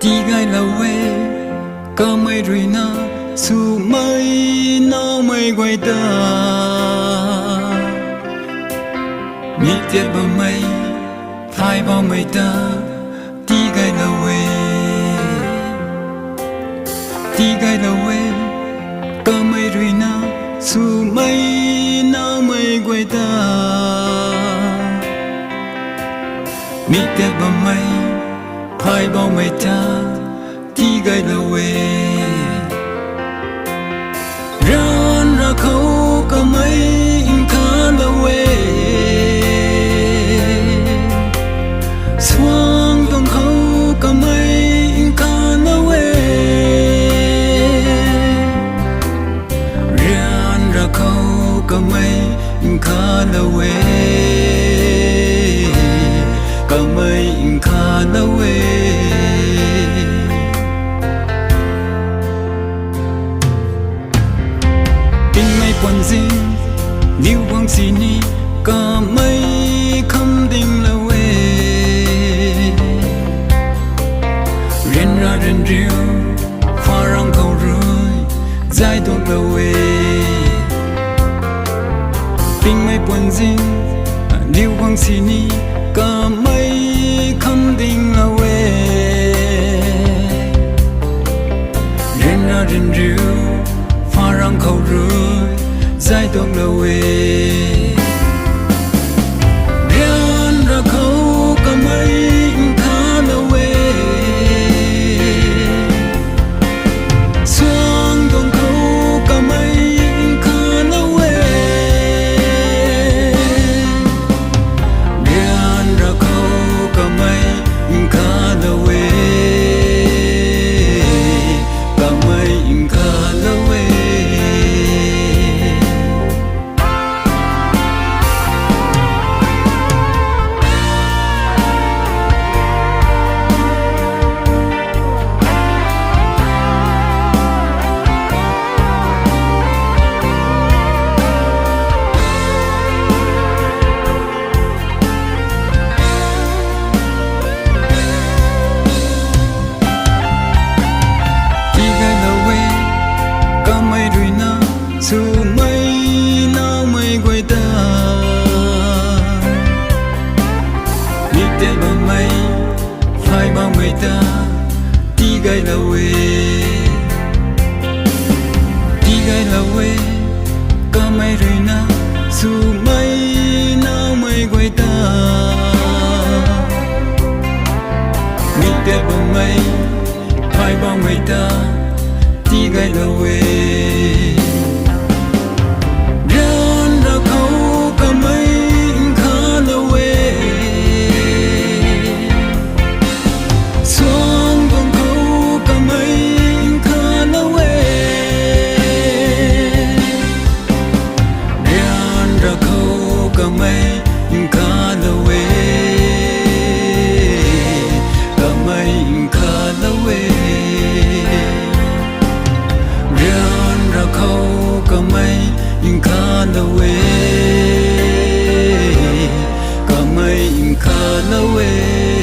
ti gai la we có mấy rồi na su mấy nó mấy quay ta mi tiệt bao mấy thay bao mấy ta ti gai la we có mấy rồi na su mấy nó mấy quay ta mi tiệt bao mấy thay bao mấy ta ti gai la we ran ra khâu có mấy khá la we xoang tông khâu có mấy khá la we ran ra khâu có mấy khá la we có mấy khá la we quần dinh liu quang xì ni có mấy không định là quê riêng ra riêng riêu pha răng cầu rơi dài thuộc là quê tình mấy quần dinh liu quang xì ni có mấy không định là quê riêng ra riêng riêu pha răng cầu rơi dài thuộc là quê riêng ra khâu có mấy khá là quê xoang tông khâu có mấy khá là quê riêng ra khâu có mấy khá là quê có mấy khá là quê su mấy nó mấy quay ta mi tiệt bao mấy phải bao mấy ta ti gai la we có mấy rồi na su mấy nó mấy quay ta mi tiệt bao mấy phải bao mấy ta ti gai la we có mấy khá là quê có mấy khá là quê